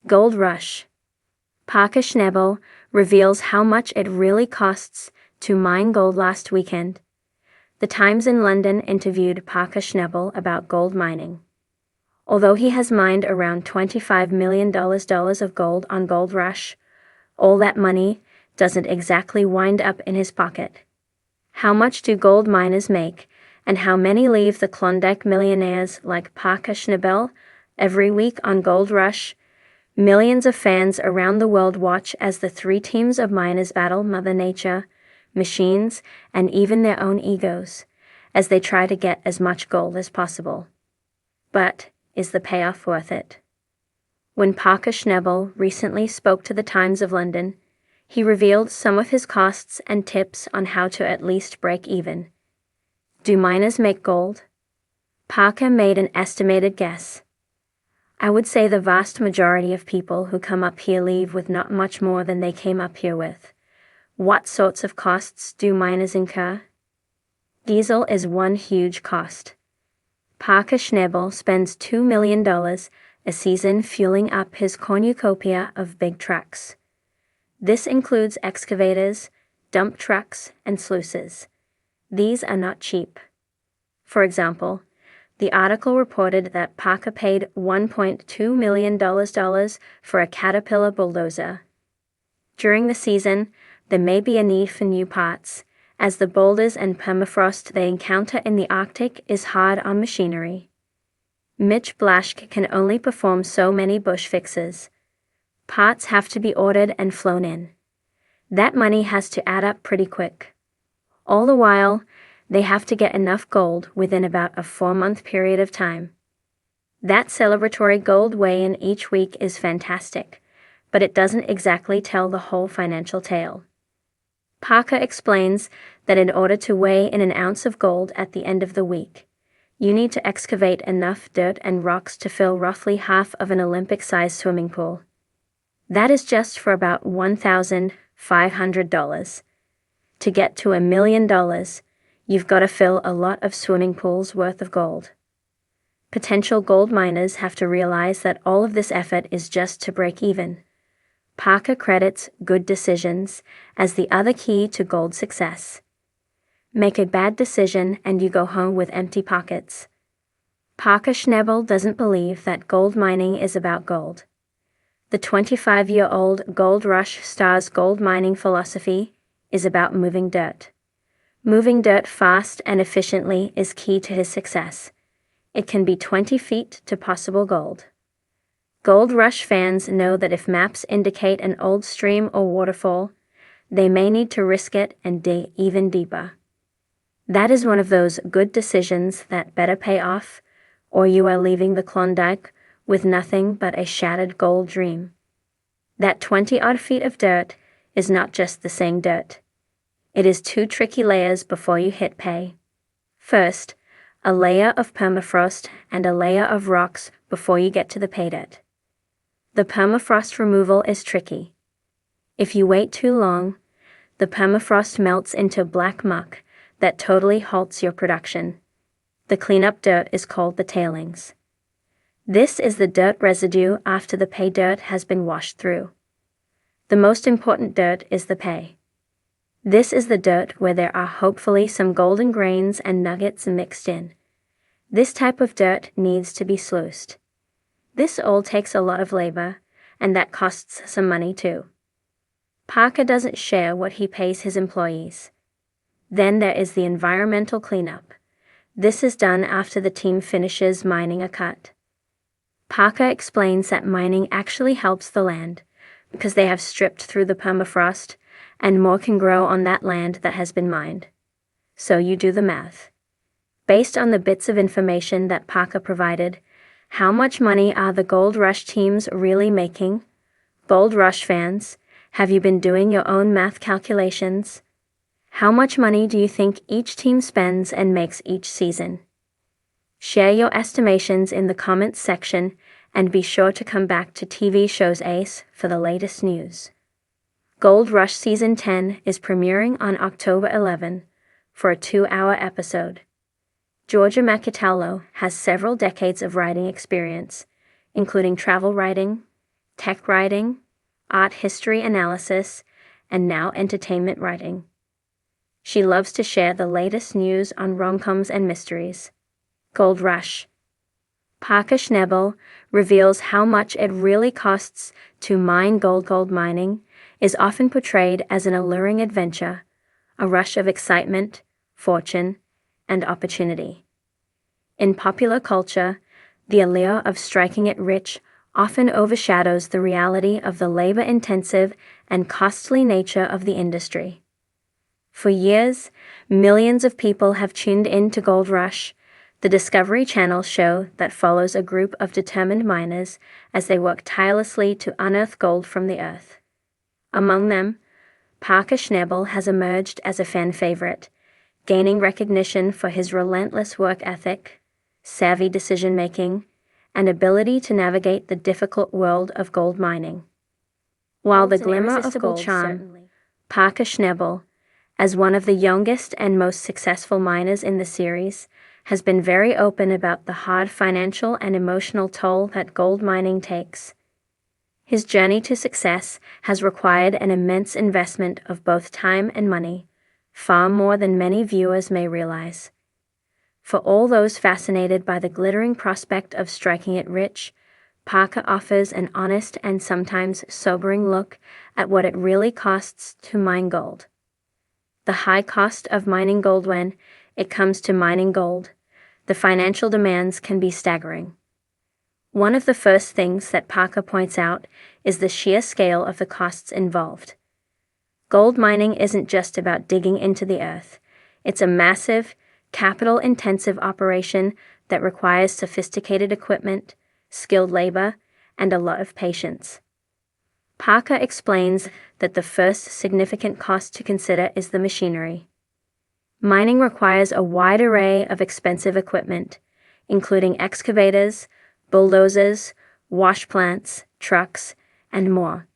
Gold Rush. Parker Schnabel reveals how much it really costs to mine gold last weekend. The Times in London interviewed Parker Schnabel about gold mining. Although he has mined around $25 million of gold on Gold Rush, all that money doesn't exactly wind up in his pocket. How much do gold miners make, and how many leave the Klondike millionaires like Parker Schnabel every week on Gold Rush? Millions of fans around the world watch as the three teams of miners battle Mother Nature, machines, and even their own egos, as they try to get as much gold as possible. But is the payoff worth it? When Parker Schnabel recently spoke to the Times of London, he revealed some of his costs and tips on how to at least break even. Do miners make gold? Parker made an estimated guess. I would say the vast majority of people who come up here leave with not much more than they came up here with. What sorts of costs do miners incur? Diesel is one huge cost. Parker Schnabel spends $2 million a season fueling up his cornucopia of big trucks. This includes excavators, dump trucks, and sluices. These are not cheap. For example, the article reported that Parker paid $1.2 million for a Caterpillar bulldozer. During the season, there may be a need for new parts, as the boulders and permafrost they encounter in the Arctic is hard on machinery. Mitch Blaschke can only perform so many bush fixes. Parts have to be ordered and flown in. That money has to add up pretty quick. All the while, they have to get enough gold within about a 4-month period of time. That celebratory gold weigh-in each week is fantastic, but it doesn't exactly tell the whole financial tale. Parker explains that in order to weigh in an ounce of gold at the end of the week, you need to excavate enough dirt and rocks to fill roughly half of an Olympic-sized swimming pool. That is just for about $1,500. To get to $1 million, you've got to fill a lot of swimming pools worth of gold. Potential gold miners have to realize that all of this effort is just to break even. Parker credits good decisions as the other key to gold success. Make a bad decision and you go home with empty pockets. Parker Schnabel doesn't believe that gold mining is about gold. The 25-year-old Gold Rush star's gold mining philosophy is about moving dirt. Moving dirt fast and efficiently is key to his success. It can be 20 feet to possible gold. Gold Rush fans know that if maps indicate an old stream or waterfall, they may need to risk it and dig even deeper. That is one of those good decisions that better pay off, or you are leaving the Klondike with nothing but a shattered gold dream. That 20-odd feet of dirt is not just the same dirt. It is 2 tricky layers before you hit pay. First, a layer of permafrost and a layer of rocks before you get to the pay dirt. The permafrost removal is tricky. If you wait too long, the permafrost melts into black muck that totally halts your production. The cleanup dirt is called the tailings. This is the dirt residue after the pay dirt has been washed through. The most important dirt is the pay. This is the dirt where there are hopefully some golden grains and nuggets mixed in. This type of dirt needs to be sluiced. This all takes a lot of labor, and that costs some money too. Parker doesn't share what he pays his employees. Then there is the environmental cleanup. This is done after the team finishes mining a cut. Parker explains that mining actually helps the land, because they have stripped through the permafrost, and more can grow on that land that has been mined. So you do the math. Based on the bits of information that Parker provided, how much money are the Gold Rush teams really making? Gold Rush fans, have you been doing your own math calculations? How much money do you think each team spends and makes each season? Share your estimations in the comments section and be sure to come back to TV Shows Ace for the latest news. Gold Rush Season 10 is premiering on October 11 for a 2-hour episode. Georgia Macchiatello has several decades of writing experience, including travel writing, tech writing, art history analysis, and now entertainment writing. She loves to share the latest news on rom-coms and mysteries. Gold Rush. Parker Schnabel reveals how much it really costs to mine gold. Gold mining is often portrayed as an alluring adventure, a rush of excitement, fortune, and opportunity. In popular culture, the allure of striking it rich often overshadows the reality of the labor-intensive and costly nature of the industry. For years, millions of people have tuned in to Gold Rush, the Discovery Channel show that follows a group of determined miners as they work tirelessly to unearth gold from the earth. Among them, Parker Schnabel has emerged as a fan favorite, gaining recognition for his relentless work ethic, savvy decision-making, and ability to navigate the difficult world of gold mining. While the glimmer of gold charm, Parker Schnabel, as one of the youngest and most successful miners in the series, has been very open about the hard financial and emotional toll that gold mining takes. His journey to success has required an immense investment of both time and money, far more than many viewers may realize. For all those fascinated by the glittering prospect of striking it rich, Parker offers an honest and sometimes sobering look at what it really costs to mine gold. The high cost of mining gold. When it comes to mining gold, the financial demands can be staggering. One of the first things that Parker points out is the sheer scale of the costs involved. Gold mining isn't just about digging into the earth. It's a massive, capital-intensive operation that requires sophisticated equipment, skilled labor, and a lot of patience. Parker explains that the first significant cost to consider is the machinery. Mining requires a wide array of expensive equipment, including excavators, bulldozers, wash plants, trucks, and more.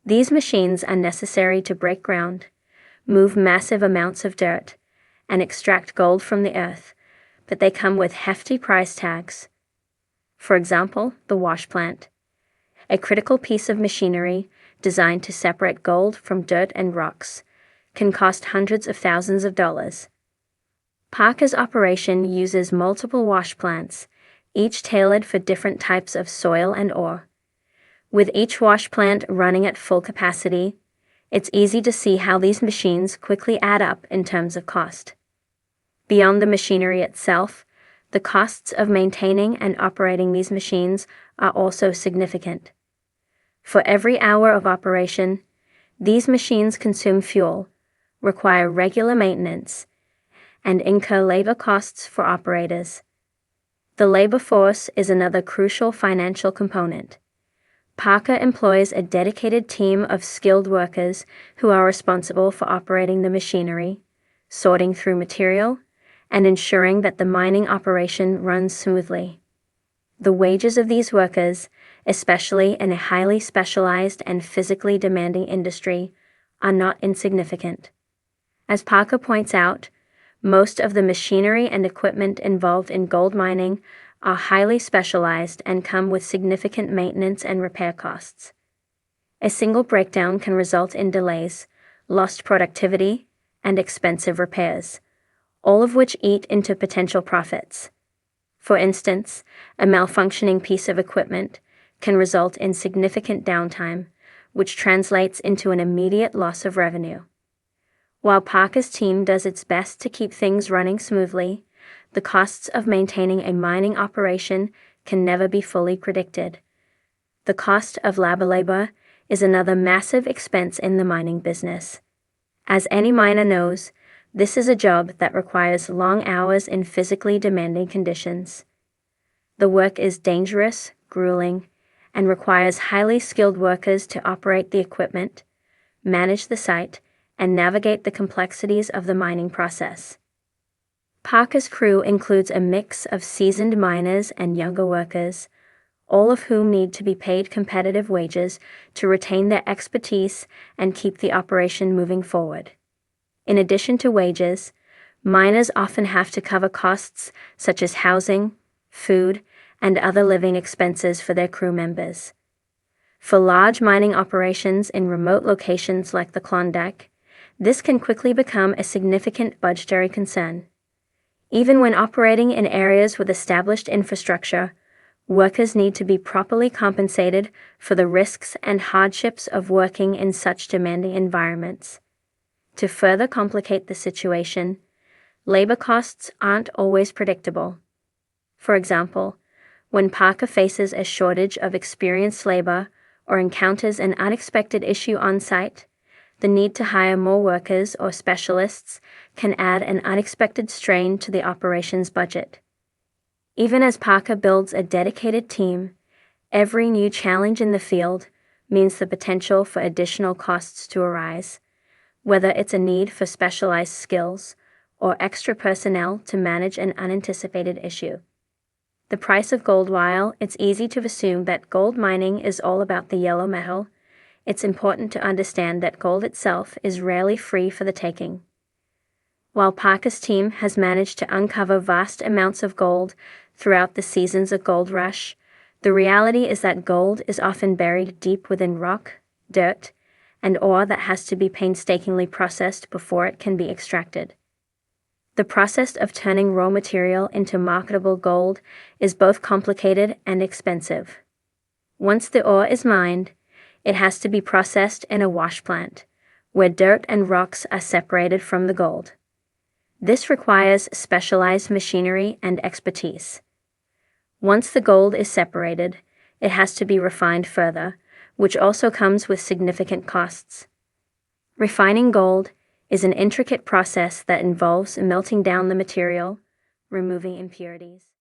These machines are necessary to break ground, move massive amounts of dirt, and extract gold from the earth, but they come with hefty price tags. For example, the wash plant, a critical piece of machinery designed to separate gold from dirt and rocks, can cost hundreds of thousands of dollars. Parker's operation uses multiple wash plants, each tailored for different types of soil and ore. With each wash plant running at full capacity, it's easy to see how these machines quickly add up in terms of cost. Beyond the machinery itself, the costs of maintaining and operating these machines are also significant. For every hour of operation, these machines consume fuel, require regular maintenance, and incur labor costs for operators. The labor force is another crucial financial component. Parker employs a dedicated team of skilled workers who are responsible for operating the machinery, sorting through material, and ensuring that the mining operation runs smoothly. The wages of these workers, especially in a highly specialized and physically demanding industry, are not insignificant. As Parker points out, most of the machinery and equipment involved in gold mining are highly specialized and come with significant maintenance and repair costs. A single breakdown can result in delays, lost productivity, and expensive repairs, all of which eat into potential profits. For instance, a malfunctioning piece of equipment can result in significant downtime, which translates into an immediate loss of revenue. While Parker's team does its best to keep things running smoothly, the costs of maintaining a mining operation can never be fully predicted. The cost of labor is another massive expense in the mining business. As any miner knows, this is a job that requires long hours in physically demanding conditions. The work is dangerous, grueling, and requires highly skilled workers to operate the equipment, manage the site, and navigate the complexities of the mining process. Parker's crew includes a mix of seasoned miners and younger workers, all of whom need to be paid competitive wages to retain their expertise and keep the operation moving forward. In addition to wages, miners often have to cover costs such as housing, food, and other living expenses for their crew members. For large mining operations in remote locations like the Klondike, this can quickly become a significant budgetary concern. Even when operating in areas with established infrastructure, workers need to be properly compensated for the risks and hardships of working in such demanding environments. To further complicate the situation, labor costs aren't always predictable. For example, when Parker faces a shortage of experienced labor or encounters an unexpected issue on site, the need to hire more workers or specialists can add an unexpected strain to the operations budget. Even as Parker builds a dedicated team, every new challenge in the field means the potential for additional costs to arise, whether it's a need for specialized skills or extra personnel to manage an unanticipated issue. The price of gold. While it's easy to assume that gold mining is all about the yellow metal, it's important to understand that gold itself is rarely free for the taking. While Parker's team has managed to uncover vast amounts of gold throughout the seasons of gold rush, the reality is that gold is often buried deep within rock, dirt, and ore that has to be painstakingly processed before it can be extracted. The process of turning raw material into marketable gold is both complicated and expensive. Once the ore is mined, it has to be processed in a wash plant, where dirt and rocks are separated from the gold. This requires specialized machinery and expertise. Once the gold is separated, it has to be refined further, which also comes with significant costs. Refining gold is an intricate process that involves melting down the material, removing impurities,